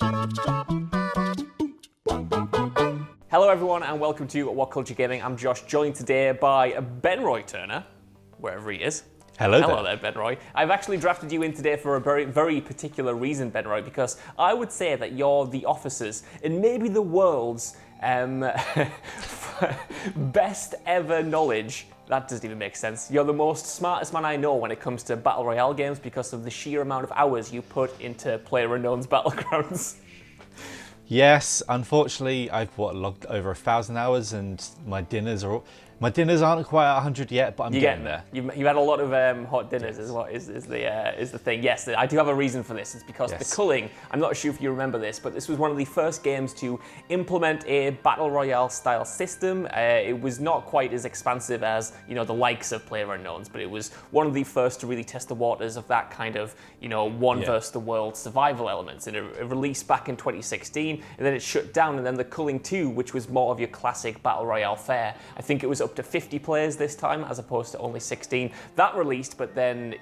Hello everyone and welcome to WhatCulture Gaming. I'm Josh, joined today by Ben Roy Turner, wherever he is. Hello there, Ben Roy. I've actually drafted you in today for a very, very particular reason, Ben Roy, because I would say that you're the officers and maybe the world's best ever knowledge. That doesn't even make sense. You're the most smartest man I know when it comes to Battle Royale games because of the sheer amount of hours you put into PlayerUnknown's Battlegrounds. Yes, unfortunately, I've logged over 1,000 hours, and my dinners aren't quite at 100 yet, but I'm getting there. You've had a lot of hot dinners, is the thing. Yes, I do have a reason for this. It's because the Culling. I'm not sure if you remember this, but this was one of the first games to implement a battle royale style system. It was not quite as expansive as the likes of PlayerUnknown's, but it was one of the first to really test the waters of that kind of one versus the world survival elements. And it released back in 2016, and then it shut down. And then the Culling 2, which was more of your classic battle royale fare. I think it was up to 50 players this time as opposed to only 16. That released, but then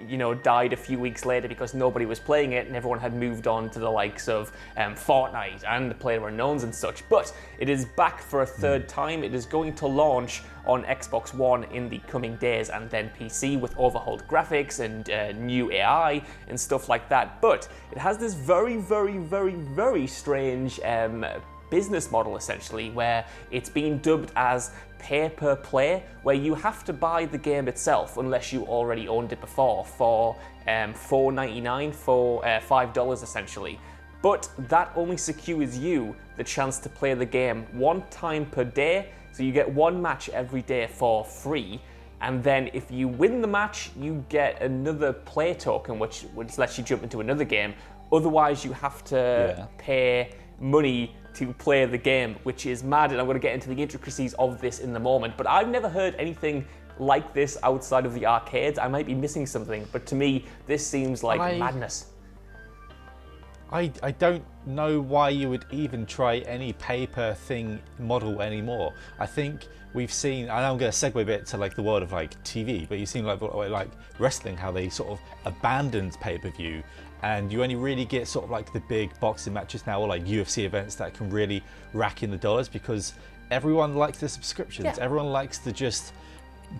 died a few weeks later because nobody was playing it and everyone had moved on to the likes of Fortnite and PlayerUnknown's and such. But it is back for a third time. It is going to launch on Xbox One in the coming days and then PC with overhauled graphics and new AI and stuff like that. But it has this very, very, very, very strange business model essentially, where it's been dubbed as pay per play, where you have to buy the game itself unless you already owned it before for $4.99 for $5 essentially. But that only secures you the chance to play the game one time per day, so you get one match every day for free. And then if you win the match, you get another play token, which lets you jump into another game. Otherwise, you have to pay money to play the game, which is mad, and I'm going to get into the intricacies of this in a moment. But I've never heard anything like this outside of the arcades. I might be missing something, but to me, this seems like madness. I don't know why you would even try any pay-per-thing model anymore. I think we've seen, and I'm going to segue a bit to the world of TV, but you've seen like wrestling, how they sort of abandoned pay-per-view, and you only really get sort of the big boxing matches now, or UFC events that can really rack in the dollars because everyone likes the subscriptions. Yeah. Everyone likes to just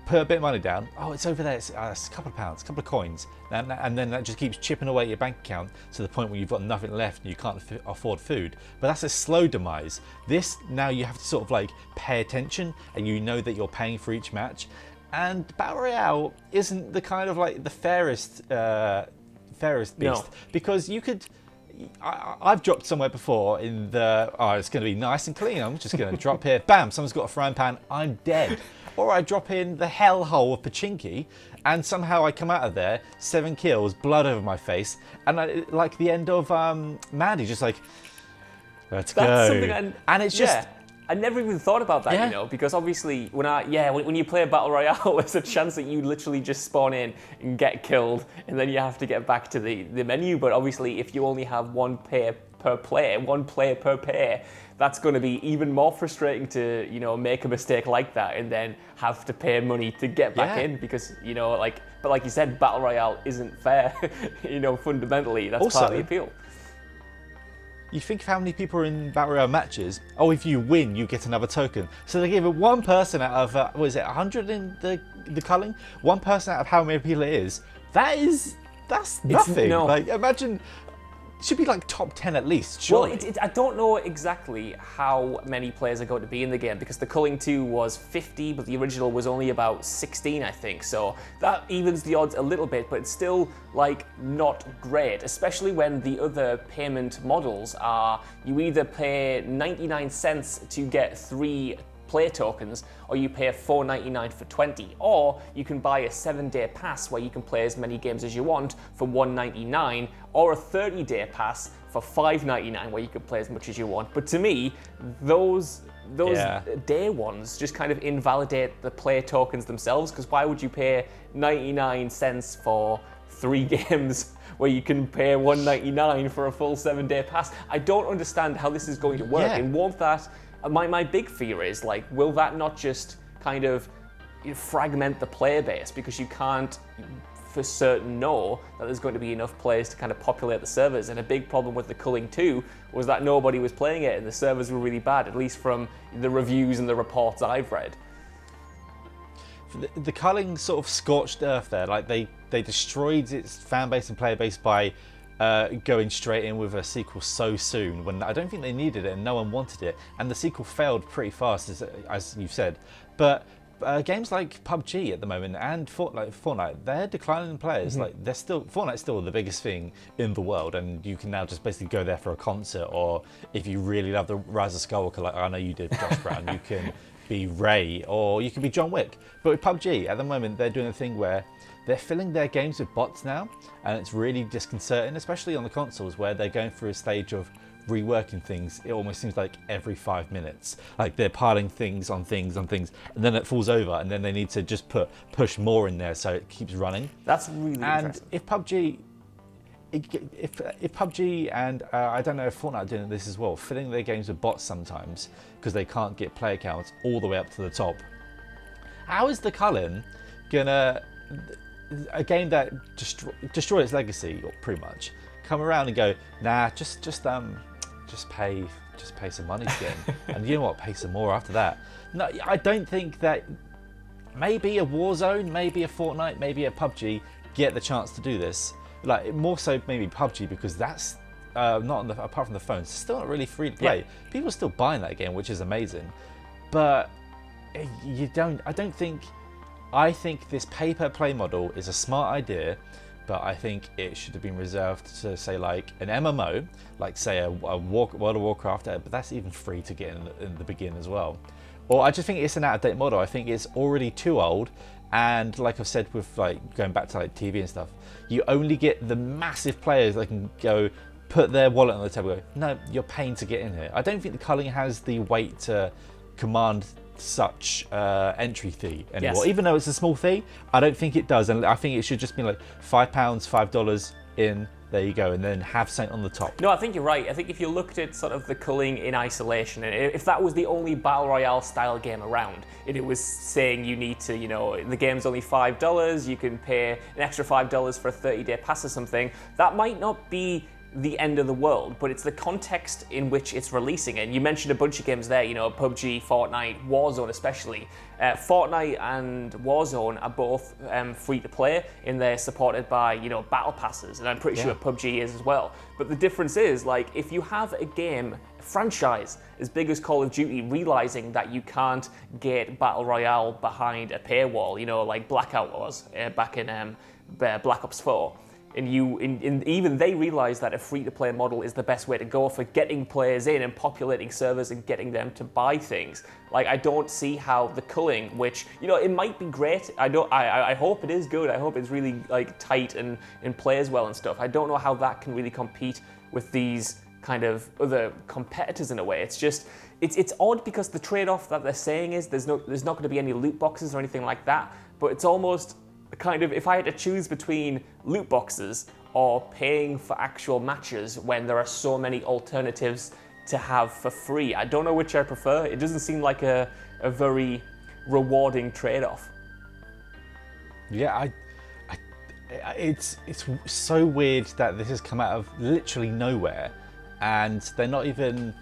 put a bit of money down. Oh, it's over there. It's a couple of pounds, a couple of coins, and then that just keeps chipping away at your bank account to the point where you've got nothing left and you can't afford food. But that's a slow demise. This, now you have to sort of pay attention, and you know that you're paying for each match. And Battle Royale isn't the kind of the fairest beast, because you could. I've dropped somewhere before in the, it's going to be nice and clean, I'm just going to drop here, bam, someone's got a frying pan, I'm dead. Or I drop in the hellhole of Pachinki, and somehow I come out of there, 7 kills, blood over my face, and like the end of Maddie, just let's go. Something and it's just... I never even thought about that, because obviously when you play a Battle Royale, there's a chance that you literally just spawn in and get killed, and then you have to get back to the menu. But obviously, if you only have one player per player, that's going to be even more frustrating to, make a mistake like that and then have to pay money to get back in because, but like you said, Battle Royale isn't fair, fundamentally. That's also part of the appeal. You think of how many people are in Battle Royale matches. Oh, if you win, you get another token. So they give it one person out of, 100 in the Culling? One person out of how many people it is. That's nothing. Imagine, it should be top 10 at least, surely. Well, I don't know exactly how many players are going to be in the game because the Culling 2 was 50, but the original was only about 16, I think. So that evens the odds a little bit, but it's still not great, especially when the other payment models are you either pay 99 cents to get 3 play tokens, or you pay $4.99 for 20, or you can buy a 7-day pass where you can play as many games as you want for $1.99, or a 30-day pass for $5.99 where you can play as much as you want. But to me, those day ones just kind of invalidate the play tokens themselves, because why would you pay 99 cents for 3 games where you can pay $1.99 for a full 7-day pass? I don't understand how this is going to work, and won't that... My big fear is, will that not just kind of fragment the player base because you can't for certain know that there's going to be enough players to kind of populate the servers. And a big problem with the Culling 2 was that nobody was playing it and the servers were really bad, at least from the reviews and the reports I've read. The Culling sort of scorched earth there. Like they destroyed its fan base and player base by going straight in with a sequel so soon when I don't think they needed it and no one wanted it. And the sequel failed pretty fast, as you've said. But games like PUBG at the moment and Fortnite, they're declining in players. Like Fortnite's still the biggest thing in the world, and you can now just basically go there for a concert, or if you really love the Rise of Skywalker, like I know you did, Josh Brown, you can be Ray, or you can be John Wick. But with PUBG, at the moment, they're doing a thing where they're filling their games with bots now, and it's really disconcerting, especially on the consoles, where they're going through a stage of reworking things. It almost seems like every 5 minutes, like they're piling things on things on things, and then it falls over, and then they need to just push more in there so it keeps running. That's really interesting. And if PUBG and I don't know if Fortnite are doing this as well, filling their games with bots sometimes because they can't get player counts all the way up to the top. How is the Culling gonna, a game that destroy its legacy, or pretty much, come around and go, nah, just pay some money to get in, and you know what, pay some more after that. No, I don't think that. Maybe a Warzone, maybe a Fortnite, maybe a PUBG get the chance to do this. Like more so maybe PUBG, because that's not on the, apart from the phones, it's still not really free to play. Yeah. People are still buying that game, which is amazing. But I think this pay-per-play model is a smart idea, but I think it should have been reserved to say like an MMO, like say a World of Warcraft, but that's even free to get in the beginning as well. Or I just think it's an out-of-date model. I think it's already too old, and like I've said with like going back to like TV and stuff, you only get the massive players that can go put their wallet on the table and go, no, you're paying to get in here. I don't think the Culling has the weight to command such entry fee anymore. Yes. Even though it's a small fee, I don't think it does, and I think it should just be like £5, $5 in, there you go, and then have something on the top. No, I think you're right. I think if you looked at sort of the Culling in isolation, and if that was the only Battle Royale style game around, and it was saying you need to, the game's only $5, you can pay an extra $5 for a 30-day pass or something, that might not be the end of the world, but it's the context in which it's releasing. And you mentioned a bunch of games there, PUBG, Fortnite, Warzone especially. Fortnite and Warzone are both free to play, and they're supported by, battle passes, and I'm pretty sure PUBG is as well. But the difference is, like, if you have a game, a franchise as big as Call of Duty, realizing that you can't get Battle Royale behind a paywall, like Blackout was back in Black Ops 4. And even they realise that a free-to-play model is the best way to go for getting players in and populating servers and getting them to buy things. Like, I don't see how the Culling, which, it might be great. I hope it is good. I hope it's really, like, tight and plays well and stuff. I don't know how that can really compete with these kind of other competitors in a way. It's just, it's odd because the trade-off that they're saying is there's not going to be any loot boxes or anything like that, but it's almost kind of, if I had to choose between loot boxes or paying for actual matches when there are so many alternatives to have for free, I don't know which I prefer. It doesn't seem like a very rewarding trade-off. Yeah, it's so weird that this has come out of literally nowhere, and they're not even,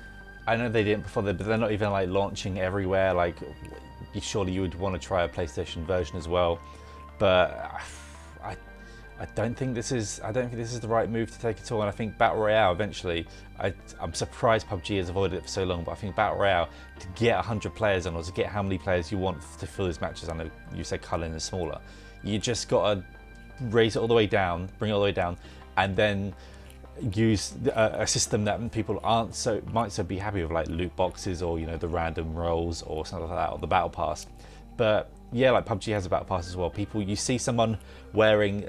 I know they didn't before, but they're not even like launching everywhere. Like, surely you would want to try a PlayStation version as well. But I don't think this is the right move to take at all. And I think Battle Royale eventually, I'm surprised PUBG has avoided it for so long, but I think Battle Royale, to get 100 players on, or to get how many players you want to fill these matches, I know you said Culling is smaller, you just got to raise it all the way down, bring it all the way down, and then use a system that people might be happy with, like loot boxes, or the random rolls or something like that, or the battle pass. But yeah, like PUBG has a battle pass as well. You see someone wearing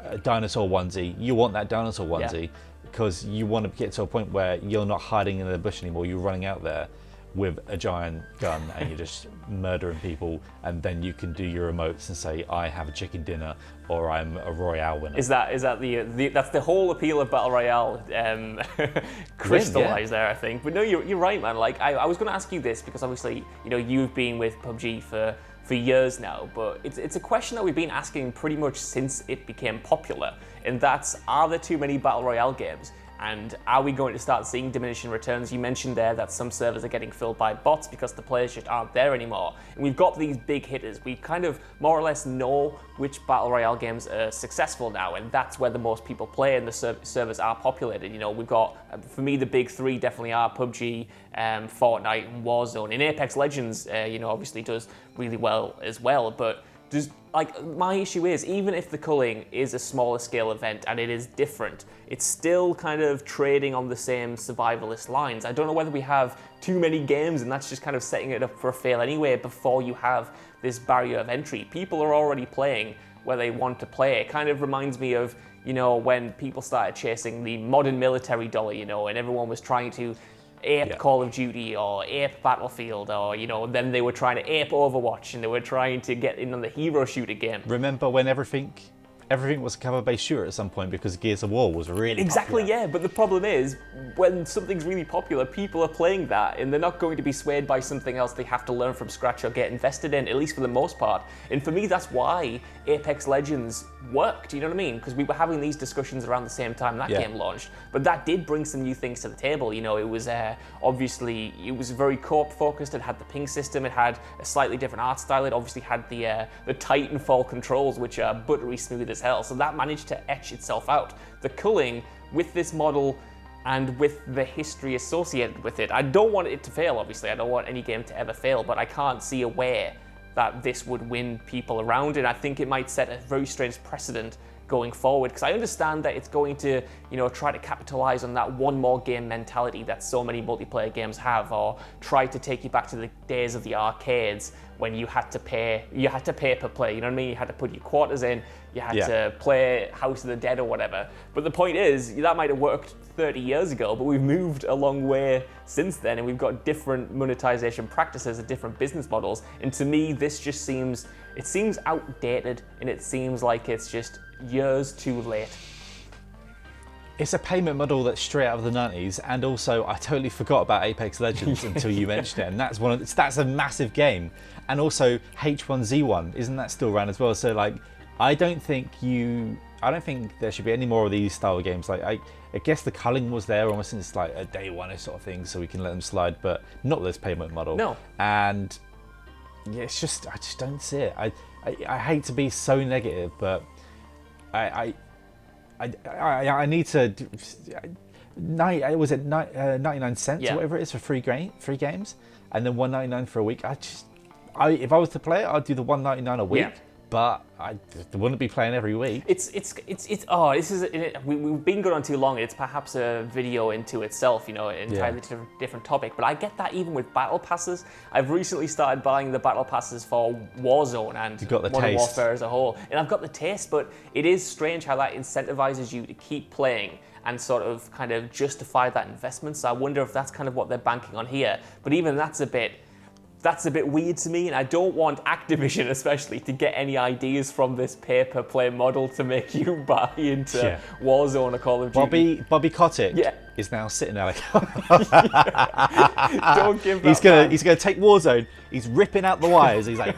a dinosaur onesie, you want that dinosaur onesie, because you want to get to a point where you're not hiding in the bush anymore, you're running out there with a giant gun and you're just murdering people, and then you can do your emotes and say, I have a chicken dinner, or I'm a Royale winner. Is that that's the whole appeal of Battle Royale crystallized there, I think. But no, you're right, man. Like, I was going to ask you this because obviously, you've been with PUBG for for years now, but it's a question that we've been asking pretty much since it became popular, and that's, are there too many Battle Royale games? And are we going to start seeing diminishing returns? You mentioned there that some servers are getting filled by bots because the players just aren't there anymore. And we've got these big hitters. We kind of more or less know which Battle Royale games are successful now, and that's where the most people play and the servers are populated. You know, we've got, for me, the big three definitely are PUBG, Fortnite, and Warzone. And Apex Legends, you know, obviously does really well as well, but my issue is, even if the Culling is a smaller scale event and it is different, it's still kind of trading on the same survivalist lines. I don't know whether we have too many games and that's just kind of setting it up for a fail anyway before you have this barrier of entry. People are already playing where they want to play. It kind of reminds me of, you know, when people started chasing the modern military dollar, you know, and everyone was trying to ape Call of Duty or ape Battlefield, or, you know, then they were trying to ape Overwatch and they were trying to get in on the hero shooter game. Remember when everything was a cover-based shooter at some point because Gears of War was really popular. Yeah, but the problem is, when something's really popular, people are playing that and they're not going to be swayed by something else they have to learn from scratch or get invested in, at least for the most part. And for me, that's why Apex Legends worked, you know what I mean? Because we were having these discussions around the same time that game launched, but that did bring some new things to the table. You know, it was obviously, it was very co-op focused, it had the ping system, it had a slightly different art style, it obviously had the Titanfall controls, which are buttery smooth as hell, so that managed to etch itself out. The Culling, with this model and with the history associated with it, I don't want it to fail, obviously, I don't want any game to ever fail, but I can't see a way that this would win people around, and I think it might set a very strange precedent going forward, because I understand that it's going to, you know, try to capitalize on that one more game mentality that so many multiplayer games have, or try to take you back to the days of the arcades when you had to pay per play, you know what I mean? You had to put your quarters in, you had to play House of the Dead or whatever. But the point is, that might have worked 30 years ago, but we've moved a long way since then, and we've got different monetization practices and different business models. And to me, this just seems outdated, and it seems like it's just years too late. It's a payment model that's straight out of the 90s, and also I totally forgot about Apex Legends until you mentioned it, and that's a massive game. And also H1Z1, isn't that still around as well? So like, I don't think there should be any more of these style of games. Like I guess the Culling was there almost since like a day one sort of thing, so we can let them slide, but not this payment model. No. And yeah, I just don't see it. I hate to be so negative, but I need to. Was it 99 cents or whatever it is for free games, and then $1.99 for a week? If I was to play it, I'd do the $1.99 a week. Yeah. But I wouldn't be playing every week. We've been going on too long. It's perhaps a video into itself, you know, an entirely different topic. But I get that even with battle passes. I've recently started buying the battle passes for Warzone and Modern Warfare as a whole, and I've got the taste. But it is strange how that incentivizes you to keep playing and sort of kind of justify that investment. So I wonder if that's kind of what they're banking on here. But even that's a bit weird to me, and I don't want Activision especially to get any ideas from this pay-per-play model to make you buy into Warzone or Call of Duty. Bobby Kotick is now sitting there like, don't give that He's gonna take Warzone, he's ripping out the wires, he's like,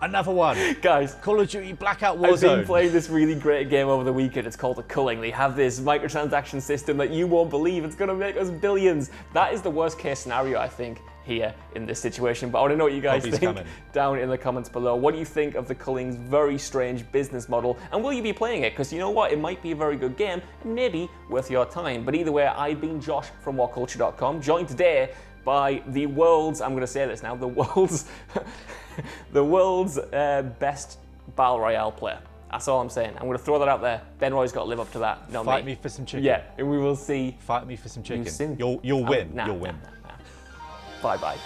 another one. Guys, Call of Duty Blackout Warzone. I've been playing this really great game over the weekend. It's called the Culling. They have this microtransaction system that you won't believe. It's going to make us billions. That is the worst case scenario, I think, here in this situation. But I want to know what you guys think down in the comments below. What do you think of the Culling's very strange business model? And will you be playing it? Because you know what? It might be a very good game, maybe worth your time. But either way, I've been Josh from WhatCulture.com, joined today by the world's, I'm going to say this now, the world's best Battle Royale player. That's all I'm saying. I'm going to throw that out there. Ben Roy's got to live up to that. Not Fight me for some chicken. Yeah, and we will see. Fight me for some chicken. You'll win. You'll win. Bye-bye.